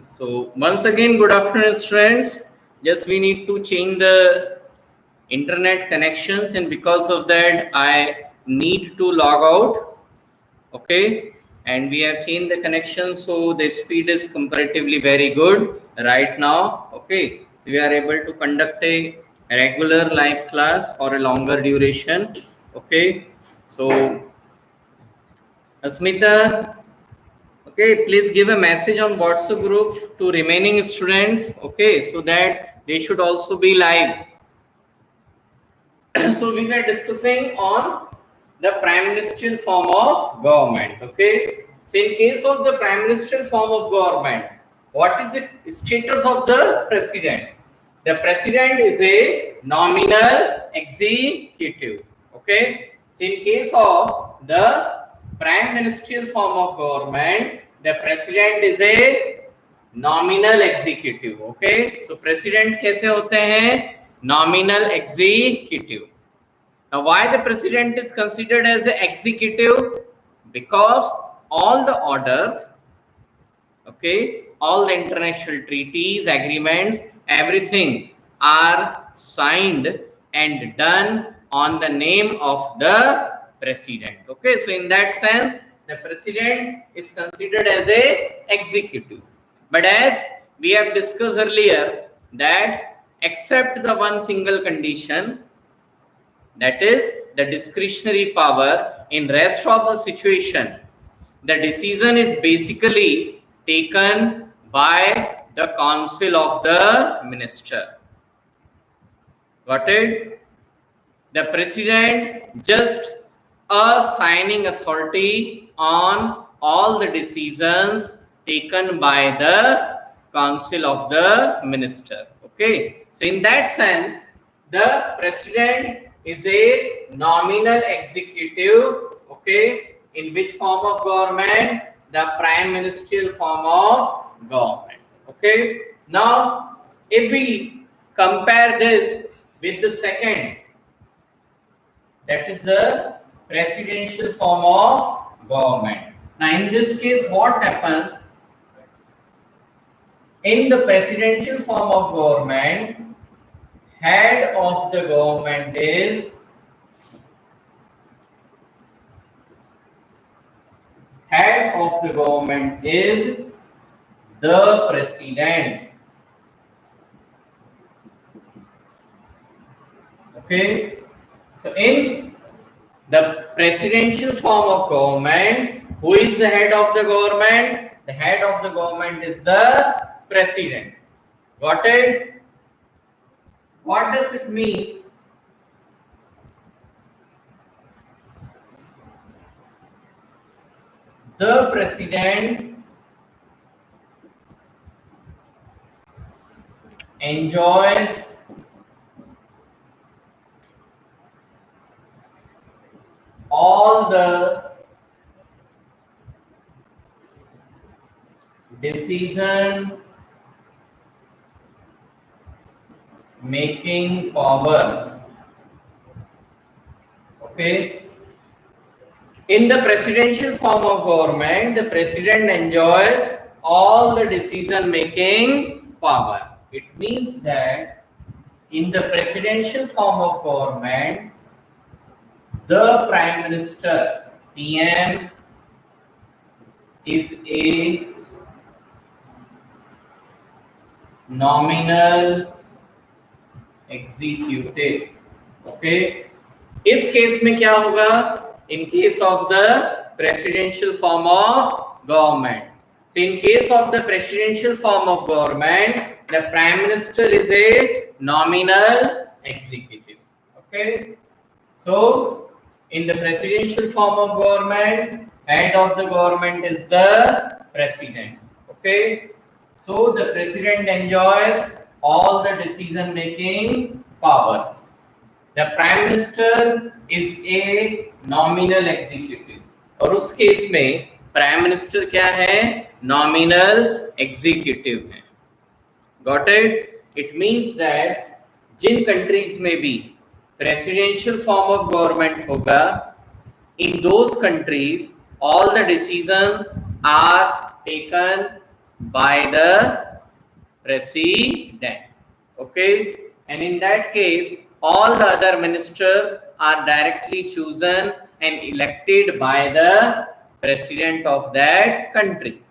So once again, good afternoon, students. Just we need to change the internet connections, and because of that, I need to log out. Okay, and we have changed the connection, so the speed is comparatively very good right now. Okay, so we are able to conduct a regular live class for a longer duration. Okay, so Asmita, okay, please give a message on WhatsApp group to remaining students, okay, so that they should also be live. So we were discussing on the prime ministerial form of government, okay. So in case of the prime ministerial form of government, what is the status of the president? The president is a nominal executive, okay. So in case of the prime ministerial form of government, the president is a nominal executive, okay. So president कैसे होते हैं? Nominal executive. Now why the president is considered as an executive? Because all the orders, okay, all the international treaties, agreements, everything are signed and done on the name of the president, okay. So in that sense, the president is considered as a executive. But as we have discussed earlier, that except the one single condition, that is the discretionary power, in rest of the situation, the decision is basically taken by the council of the minister. Got it? The president just a signing authority on all the decisions taken by the council of the minister, okay. So in that sense, the president is a nominal executive, okay. In which form of government? The prime ministerial form of government, okay. Now if we compare this with the second, that is the presidential form of government. Now in this case, what happens? In the presidential form of government, head of the government is the president, okay. So in the presidential form of government, who is the head of the government? The head of the government is the president. Got it? What does it mean? The president enjoys all the decision making powers, okay. In the presidential form of government, the president enjoys all the decision making power. It means that in the presidential form of government, the prime minister, PM, is a nominal executive, okay. इस case में क्या होगा? In case of the presidential form of government, so in case of the presidential form of government, the prime minister is a nominal executive, okay. So in the presidential form of government, head of the government is the president, okay. So the president enjoys all the decision making powers. The prime minister is a nominal executive, और उस case में prime minister क्या है? Nominal executive है. Got it? It means that जिन countries में भी presidential form of government होगा, in those countries all the decisions are taken by the president. Okay, and in that case, all the other ministers are directly chosen and elected by the president of that country.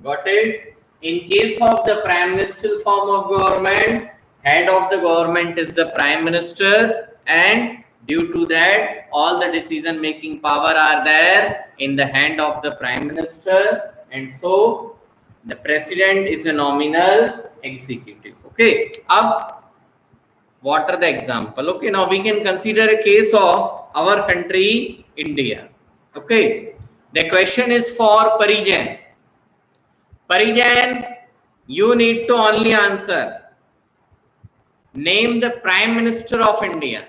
Got it? In case of the prime ministerial form of government, head of the government is the prime minister, and due to that, all the decision making power are there in the hand of the prime minister, and so the president is a nominal executive. Okay, up what are the example? Okay, now we can consider a case of our country, India. Okay, the question is for Parijan. Parijan, you need to only answer. Name the Prime Minister of India.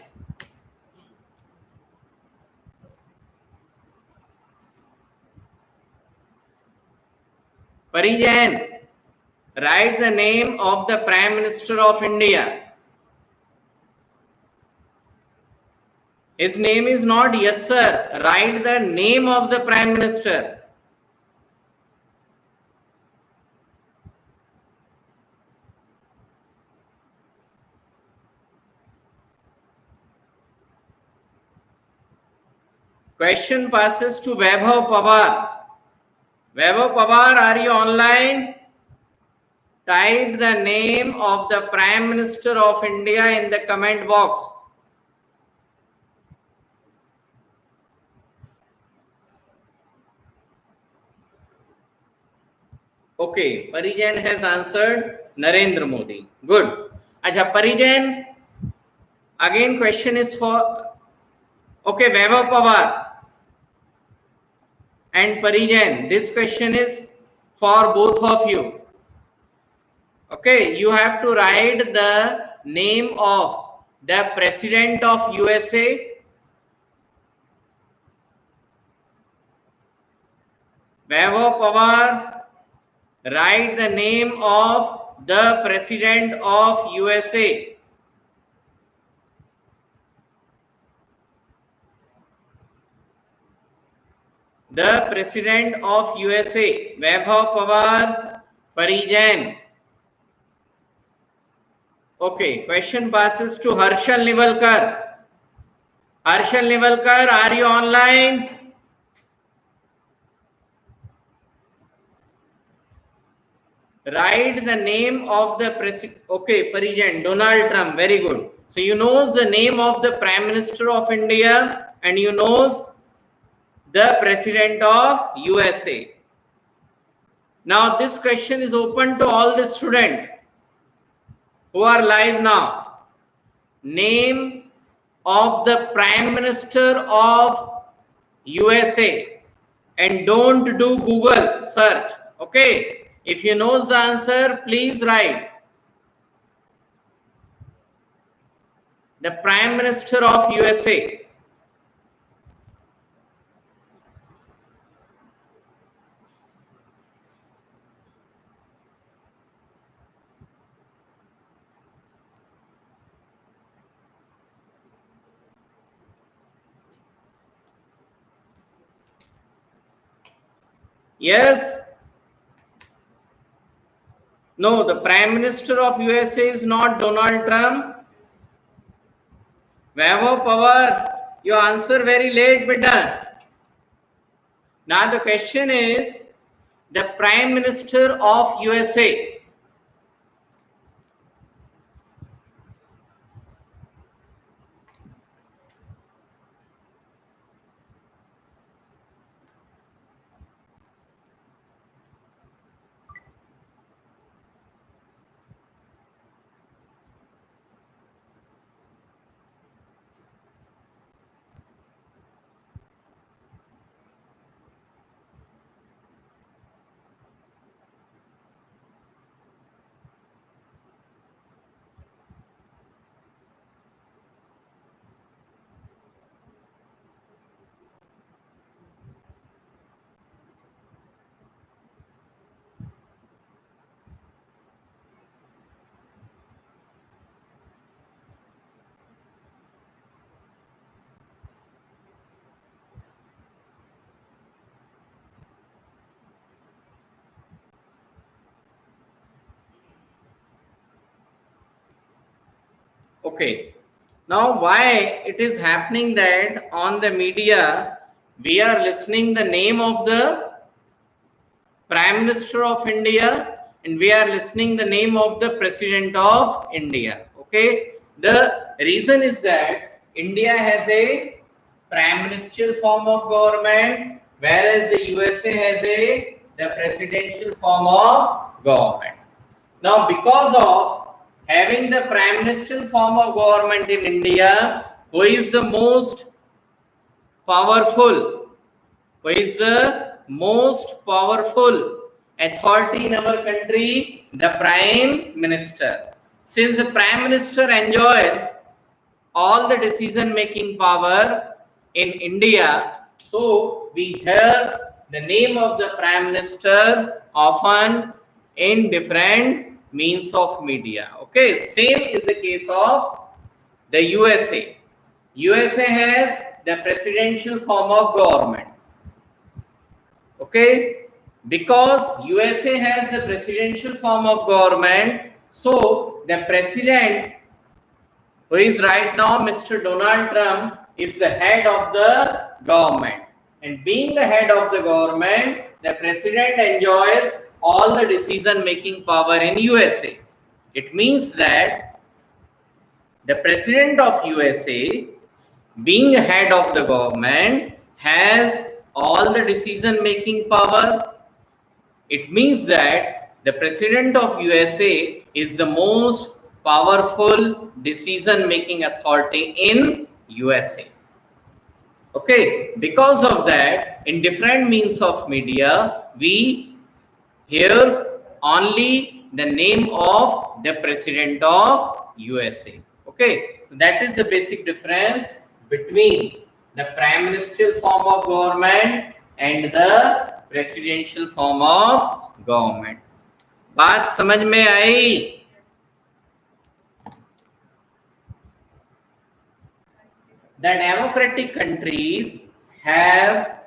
Parijan, write the name of the Prime Minister of India. His name is not yes sir. Write the name of the Prime Minister. Question passes to Vaibhav Pawar. Vaibhav Pawar, are you online? Type the name of the Prime Minister of India in the comment box. Okay, Parijan has answered Narendra Modi. Good. Acha, Parijan, again question is for, okay, Vaibhav Pawar and Parijan. This question is for both of you. Okay, you have to write the name of the President of USA, Vaibhav Pawar, write the name of the President of USA. The President of USA, Vaibhav Pawar, Parijan. Okay, question passes to Harshal Nivalkar. Harshal Nivalkar, are you online? Write the name of the president. Okay, Parijan, Donald Trump, very good. So you knows the name of the Prime Minister of India and you knows the President of USA. Now this question is open to all the students who are live now. Name of the Prime Minister of USA, and don't do Google search. Okay, if you know the answer, please write. The Prime Minister of USA. Yes. No, the Prime Minister of USA is not Donald Trump. Vaibhav Pawar, you answer very late, beta. Now the question is the Prime Minister of USA. Okay. Now, why it is happening that on the media we are listening the name of the Prime Minister of India and we are listening the name of the President of India. Okay. The reason is that India has a prime ministerial form of government, whereas the USA has the presidential form of government. Now, because of having the prime ministerial form of government in India, who is the most powerful? Who is the most powerful authority in our country? The Prime Minister. Since the Prime Minister enjoys all the decision making power in India, so we hear the name of the Prime Minister often in different means of media. Okay, same is the case of the USA. USA has the presidential form of government. Okay, because USA has the presidential form of government, so the president, who is right now Mr. Donald Trump, is the head of the government. And being the head of the government, the president enjoys all the decision making power in USA. It means that the president of USA, being a head of the government, has all the decision making power. It means that the president of USA is the most powerful decision making authority in USA. Okay, because of that, in different means of media, we hears only the name of the president of USA. Okay, that is the basic difference between the prime ministerial form of government and the presidential form of government. बात समझ में आई? The democratic countries have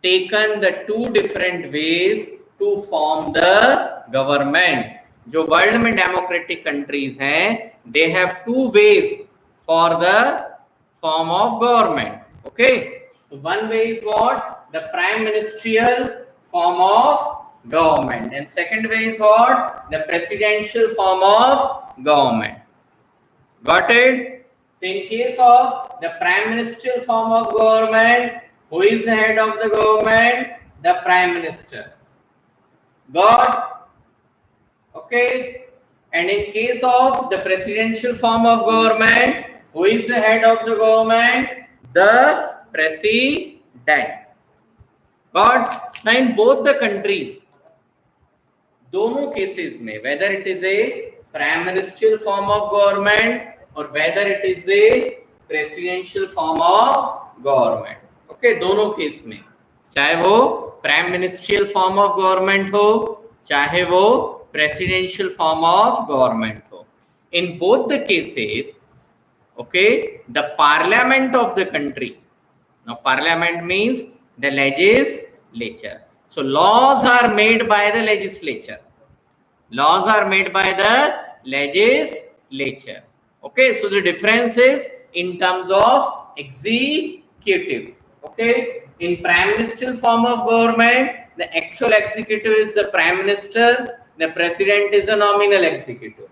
taken the two different ways to form the government. जो world में democratic countries हैं, they have two ways for the form of government. Okay, so one way is what? The prime ministerial form of government, and second way is what? The presidential form of government. Got it? So in case of the prime ministerial form of government, who is the head of the government? The prime minister. Got? Okay. And in case of the presidential form of government, who is the head of the government? The president. Got? Now in both the countries, दोनों cases में, whether it is a prime ministerial form of government or whether it is a presidential form of government, okay, दोनों case में, चाहे वो prime ministerial form of government हो, चाहे वो presidential form of government हो, in both the cases, okay, the parliament of the country, now parliament means the legislature. So laws are made by the legislature. Laws are made by the legislature. Okay, so the difference is in terms of executive. Okay, in prime ministerial form of government, the actual executive is the prime minister, the president is a nominal executive.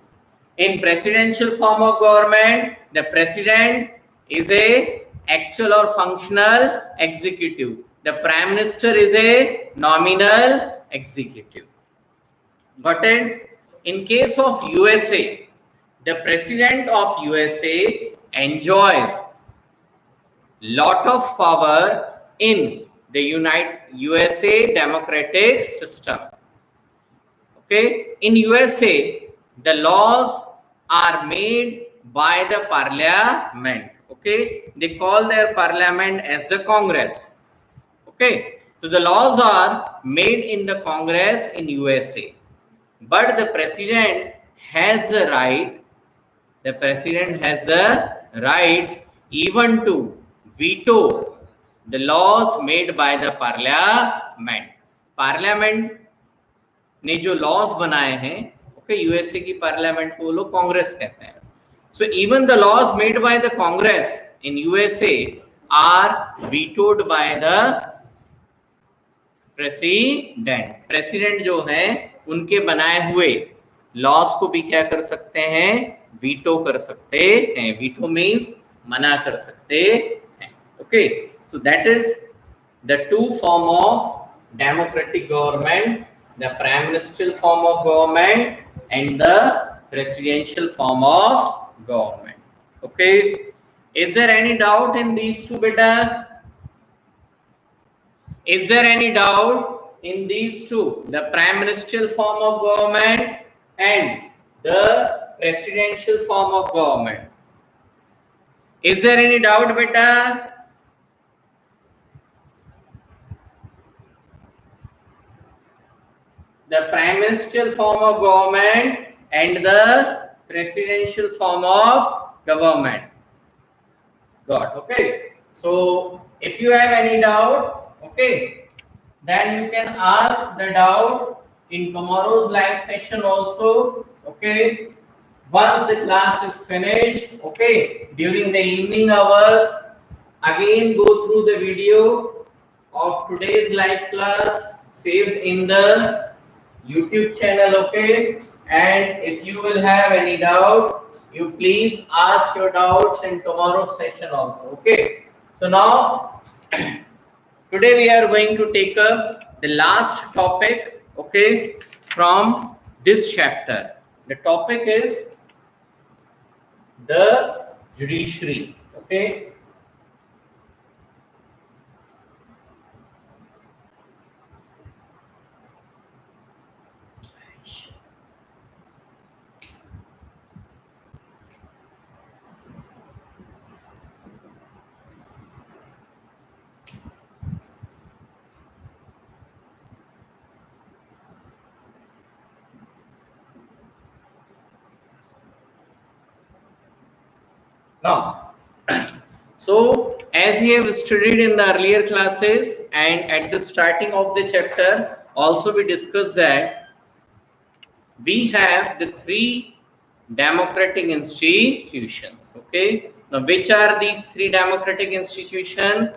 In presidential form of government, the president is a actual or functional executive. The prime minister is a nominal executive. Got it? In case of USA, the president of USA enjoys lot of power in the USA democratic system. Okay, in USA, the laws are made by the parliament. Okay, they call their parliament as the Congress. Okay, so the laws are made in the Congress in USA, but the president has the right. The president has the rights even to veto the laws made by the parliament. Parliament ने जो laws बनाए हैं, okay, USA की parliament को लोग कांग्रेस कहते हैं. So even the laws made by the Congress in USA are vetoed by the president जो है उनके बनाए हुए लॉस को भी क्या कर सकते हैं, वीटो कर सकते हैं. वीटो मीन्स मना कर सकते हैं. Okay, so that is the two form of democratic government, the prime ministerial form of government and the presidential form of government. Okay, is there any doubt in these two बेटा? Is there any doubt in these two, the prime ministerial form of government and the presidential form of government? Is there any doubt, beta? The prime ministerial form of government and the presidential form of government. Got, okay. So if you have any doubt, okay, then you can ask the doubt in tomorrow's live session also. Okay, once the class is finished, okay, during the evening hours, again go through the video of today's live class saved in the YouTube channel. Okay, and if you will have any doubt, you please ask your doubts in tomorrow's session also. Okay, so now today we are going to take up the last topic, okay, from this chapter. The topic is the judiciary. Okay, now, so as we have studied in the earlier classes and at the starting of the chapter, also we discussed that we have the three democratic institutions. Okay, now which are these three democratic institutions?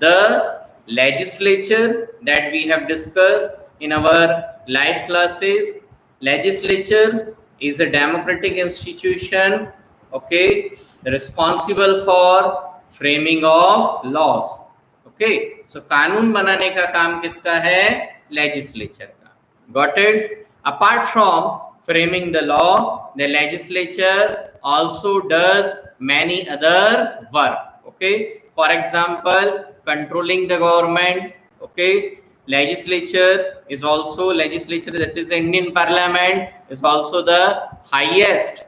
The legislature that we have discussed in our live classes. Legislature is a democratic institution, okay, responsible for framing of laws. Okay, so कानून बनाने का काम किसका है? Legislature का. Got it? Apart from framing the law, the legislature also does many other work. Okay, for example, controlling the government. Okay, legislature is also, legislature, that is the Indian Parliament, is also the highest,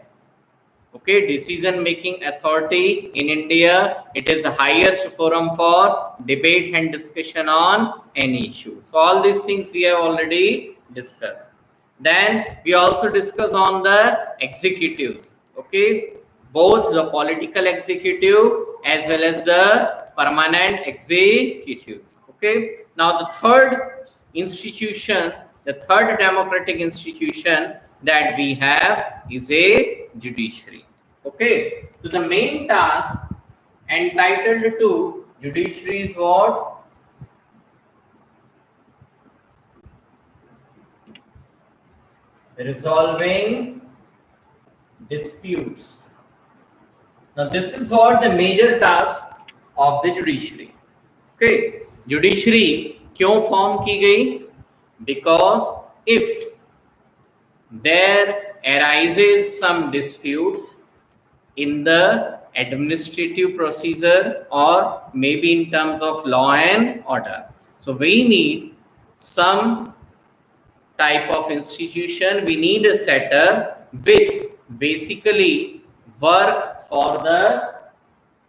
okay, decision making authority in India. It is the highest forum for debate and discussion on any issue. So all these things we have already discussed. Then we also discuss on the executives. Okay, both the political executive as well as the permanent executives. Okay, now the third institution, the third democratic institution that we have is a judiciary. Okay, so the main task entitled to judiciary is what? Resolving disputes. Now this is what the major task of the judiciary. Okay, judiciary क्यों form की गई? Because if there arises some disputes in the administrative procedure or maybe in terms of law and order, so we need some type of institution, we need a setup which basically work for the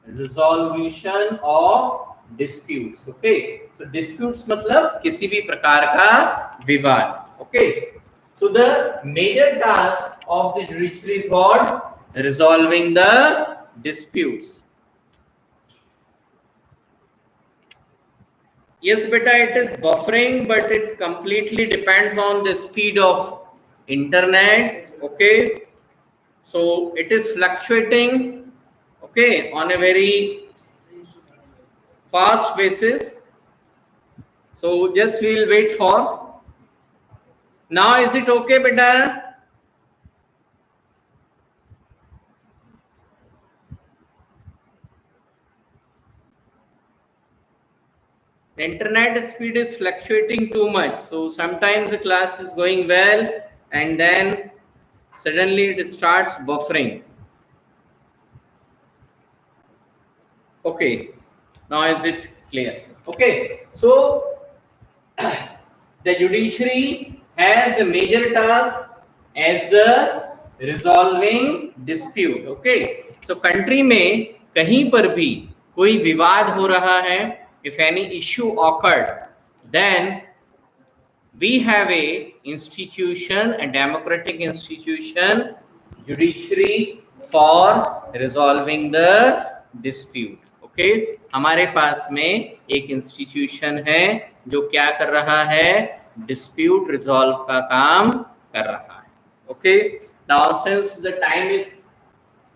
resolution of disputes. Okay, so disputes मतलब किसी भी प्रकार का विवाद. Okay, so the major task of the judiciary is what? Resolving the disputes. Yes, beta, it is buffering, but it completely depends on the speed of internet. Okay, So it is fluctuating, okay, on a very fast basis. So just we'll wait for. Now is it okay, beta? The internet speed is fluctuating too much. So sometimes the class is going well and then suddenly it starts buffering. Okay, now is it clear? Okay, so the judiciary has a major task as the resolving dispute. Okay, so country में कहीं पर भी कोई विवाद हो रहा है, if any issue occurred, then we have a institution, a democratic institution, judiciary, for resolving the dispute. Okay हमारे पास में एक इंस्टीट्यूशन है जो क्या कर रहा है, डिस्प्यूट रिजॉल्व का काम कर रहा है. Okay now since the time is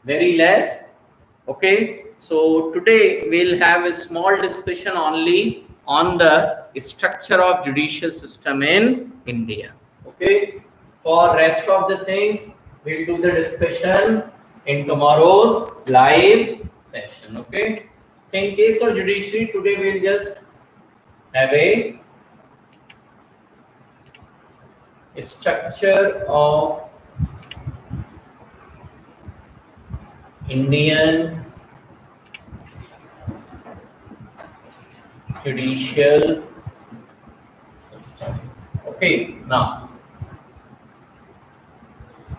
very less, okay, so today we'll have a small discussion only on the structure of judicial system in India. Okay, for rest of the things we'll do the discussion in tomorrow's live session. Okay, so in case of judiciary today we'll just have a structure of Indian judicial system. Okay, now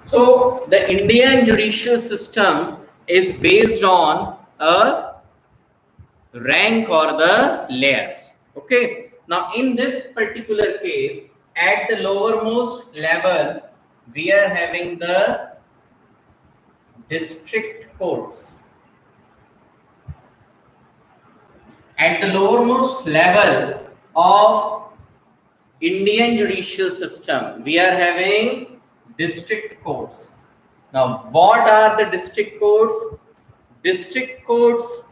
so the Indian judicial system is based on a rank or the layers. Okay, now in this particular case at the lowermost level we are having the district courts. At the lowermost level of Indian judicial system, we are having district courts. Now, what are the district courts? District courts,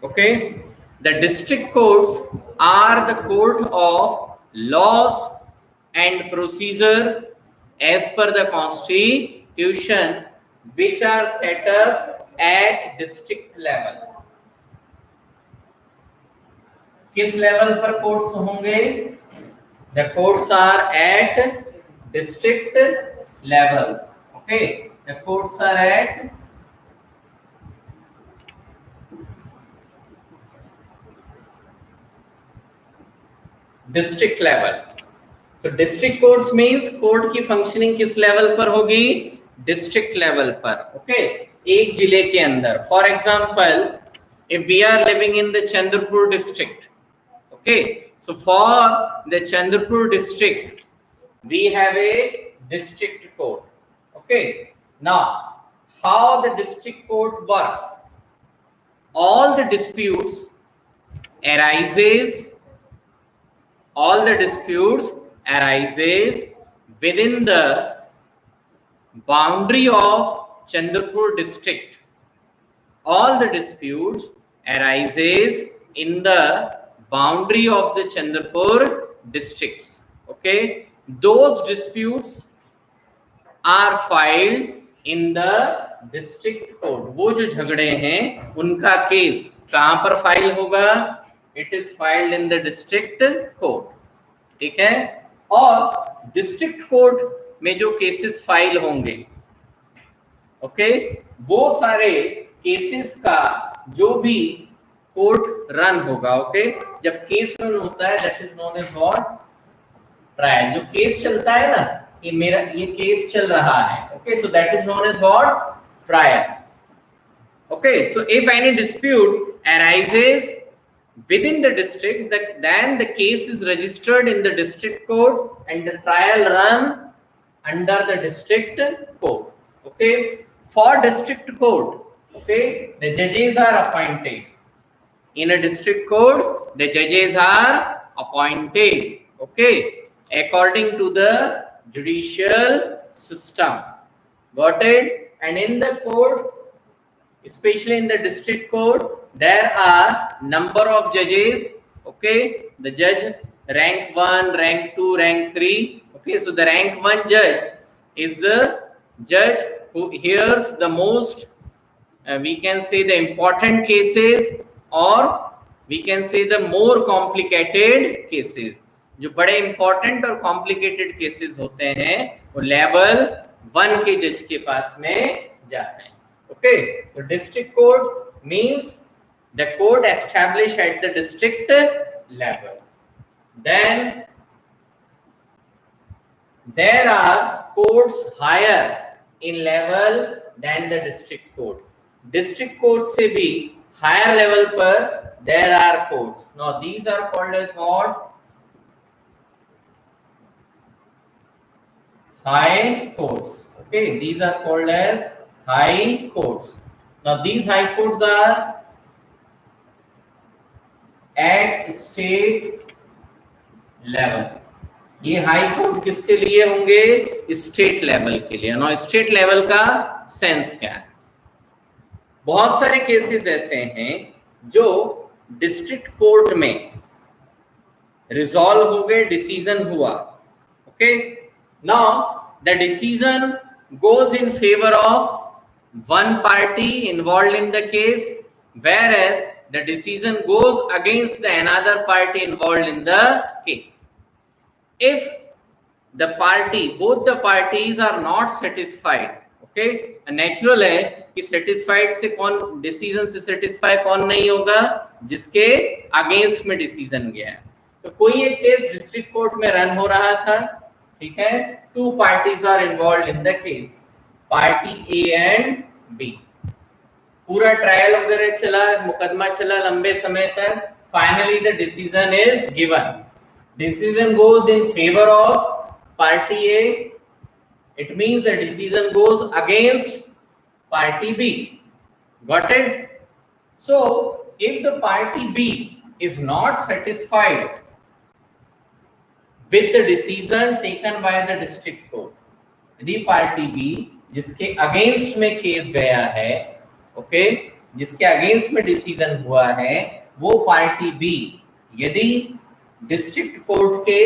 okay, the district courts are the court of laws and procedure as per the constitution which are set up at district level. किस level पर courts होंगे? The courts are at district levels. Okay, the courts are at district level. So district courts means court की functioning किस level पर होगी? District level पर. Okay, एक जिले के अंदर. For example, if we are living in the Chandrapur district, okay, so for the Chandrapur district we have a district court. Okay, now how the district court works? All the disputes arises within the boundary of Chandrapur district. All the disputes arises in the boundary of the Chandrapur districts. Okay, those disputes are filed in the district court. वो जो झगड़े हैं उनका case कहाँ पर file होगा? It is filed in the district court. ठीक है, और डिस्ट्रिक्ट कोर्ट में जो केसेस फाइल होंगे, ओके, वो सारे केसेस का जो भी कोर्ट रन होगा, ओके, जब केस रन होता है that is known as what? Trial. जो केस चलता है ना, कि मेरा ये केस चल रहा है, okay, so that is known as what? Trial. Okay, so if any dispute arises within the district, then the case is registered in the district court and the trial run under the district court. Okay, for district court, okay, the judges are appointed. In a district court the judges are appointed. Okay, according to the judicial system. Got it? And in the court, especially in the district court, there are number of judges. Okay, the judge rank 1, rank 2, rank 3. Okay, so the rank 1 judge is a judge who hears the most, we can say the important cases, or we can say the more complicated cases. जो बड़े important और complicated cases होते हैं वो level 1 के जज के पास में जाते हैं. Okay, so district court means the court established at the district level. Then there are courts higher in level than the district court. District court से भी higher level पर there are courts. Now these are called as what? High courts. Okay, these are called as high courts. Now these high courts are at state level. ये high court किसके लिए होंगे? State level के लिए. No state level का sense क्या है? बहुत सारे केसेस ऐसे हैं जो डिस्ट्रिक्ट कोर्ट में रिजॉल्व हो गए, डिसीजन हुआ. Okay, now the decision goes in favor of one party involved in the case, whereas the decision goes against the another party involved in the case. If the party, both the parties are not satisfied, okay, natural है कि satisfied से कौन, decision से satisfy कौन नहीं होगा? जिसके against में decision गया है. तो कोई एक केस डिस्ट्रिक्ट कोर्ट में रन हो रहा था, ठीक है, two parties are involved in the case, party A and B. पूरा ट्रायल वगैरह चला, मुकदमा चला लंबे समय तक. Finally the decision is given. Decision goes in favor of party A. It means the decision goes against party B. Got it? So if the party B is not satisfied with the decision taken by the district court, यदि party B जिसके against में case गया है, okay, जिसके against में decision हुआ है, वो पार्टी B यदि डिस्ट्रिक्ट कोर्ट के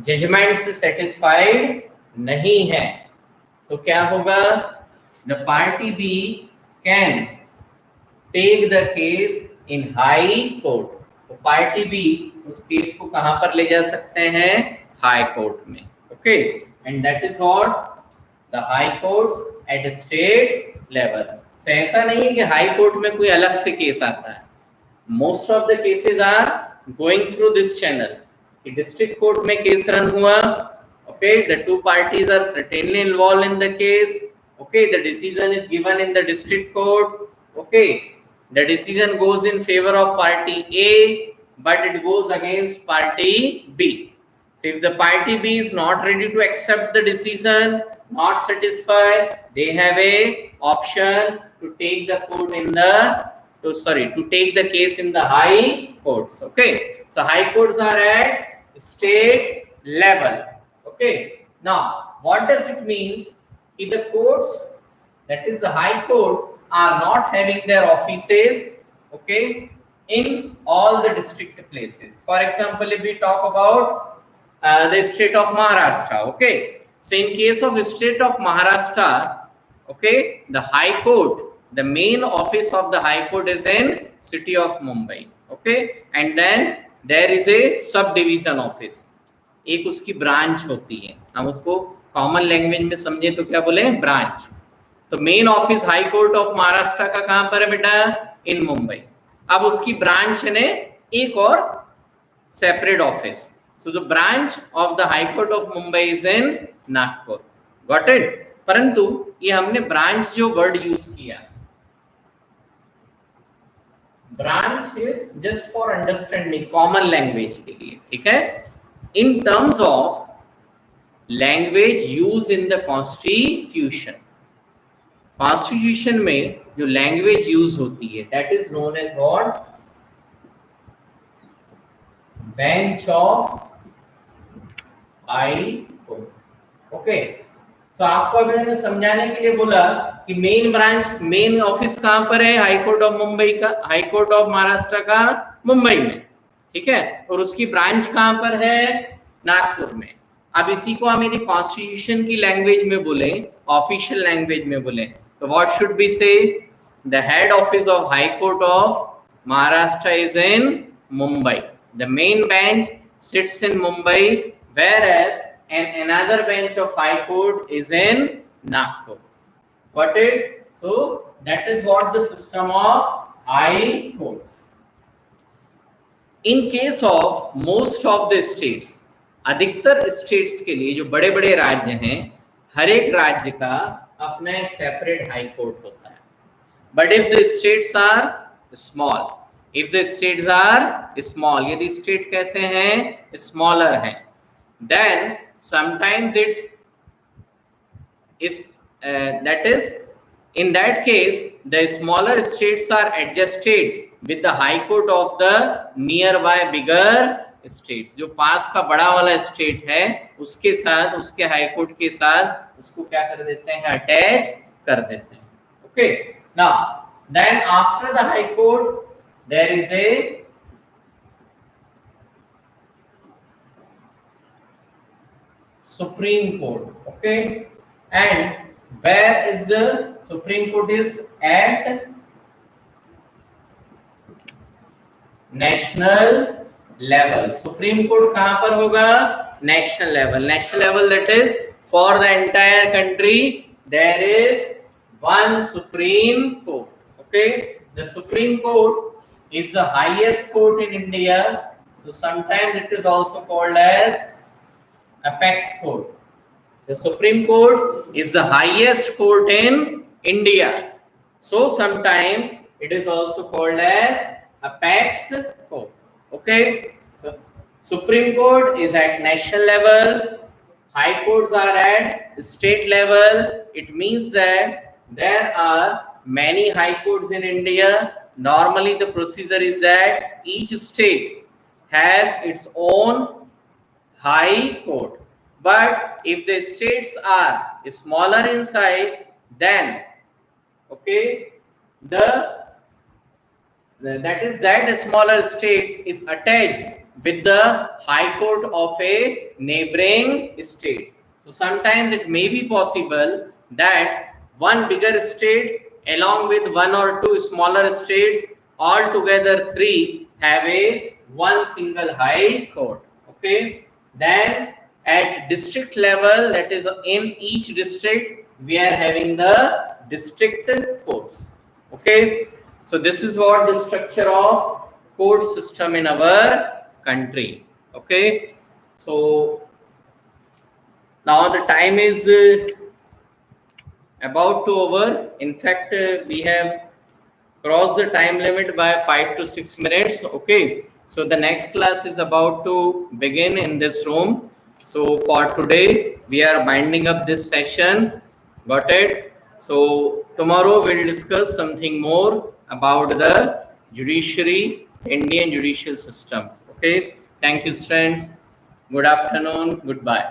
जजमेंट से सेटिस्फाइड नहीं है, तो क्या होगा? The party B can take the case in high court. तो पार्टी B उस केस को कहां पर ले जा सकते हैं? हाई कोर्ट में. Okay, and that is what the high courts at state level. तो ऐसा नहीं है कि हाई कोर्ट में कोई अलग से केस आता है. Most of the cases are going through this channel. District court में केस रन हुआ, okay, the two parties are certainly involved in the case, okay, the decision is given in the district court, okay, the decision goes in favor of party A but it goes against party B. So if the party B is not ready to accept the decision, not satisfied, they have a option to take the court in the to take the case in the high courts. Okay, so high courts are at state level. Okay, now what does it means? If the courts, that is the high court, are not having their offices, okay, in all the district places. For example, if we talk about the state of Maharashtra, okay, so in case of state of Maharashtra, okay, the high court, the main office of the high court is in city of Mumbai, okay, and then there is a subdivision office. एक उसकी branch होती है, हम उसको common language में समझे तो क्या बोले? ब्रांच. तो main office high court of Maharashtra का कहां पर है बेटा? इन मुंबई. अब उसकी ब्रांच ने एक और separate office. So the branch of the high court of Mumbai is in Nagpur. Got it? परंतु ये हमने ब्रांच जो वर्ड यूज किया, branch is just for understanding, common language के लिए, ठीक है. In terms of language used in the constitution, constitution में जो language use होती है, that is known as what? Bench of high court. Okay, तो आपको अभी मैंने समझाने के लिए बोला कि मेन ब्रांच, मेन ऑफिस कहाँ पर है? हाई कोर्ट ऑफ मुंबई का, हाई कोर्ट ऑफ महाराष्ट्र का मुंबई में, ठीक है, और उसकी ब्रांच कहाँ पर है? नागपुर में। अब इसी को हम यदि कॉन्स्टिट्यूशन की लैंग्वेज में बोले, ऑफिशियल लैंग्वेज में बोले, तो व्हाट शुड बी से? The head office of high court of Maharashtra is in Mumbai, the main bench sits in Mumbai, whereas another bench of High Court is in Nagpur. Got it? So that is what the system of High Courts. In case of most of the states, अधिकतर states के लिए जो बड़े बड़े राज्य हैं, हर एक राज्य का अपना एक सेपरेट हाई कोर्ट होता है। But if the states are small, if the states are small, यदि स्टेट कैसे हैं? smaller हैं, then sometimes it is that is, in that case the smaller states are adjusted with the high court of the nearby bigger states। जो पास का बड़ा वाला state है उसके साथ, उसके हाई कोर्ट के साथ उसको क्या कर देते हैं? अटैच कर देते हैं। Okay, now then after the high court there is a Supreme Court, okay, and where is the Supreme Court? Is at national level। Supreme Court कहाँ पर होगा? National level। National level, that is for the entire country there is one Supreme Court। Okay, the Supreme Court is the highest court in India, so sometimes it is also called as apex court। The Supreme Court is the highest court in India, so sometimes it is also called as apex court। Okay, so Supreme Court is at national level, high courts are at state level। It means that there are many high courts in India। Normally the procedure is that each state has its own high court, but if the states are smaller in size, then okay, that smaller state is attached with the high court of a neighboring state। So sometimes it may be possible that one bigger state along with one or two smaller states, altogether three, have a one single high court। Okay, then at district level, that is in each district we are having the district courts। Okay, so this is what the structure of court system in our country। Okay, so now the time is about to over। In fact, we have crossed the time limit by 5 to 6 minutes। Okay, so the next class is about to begin in this room, so for today we are binding up this session। Got it? So tomorrow we'll discuss something more about the judiciary, Indian judicial system। Okay, thank you students, good afternoon, goodbye।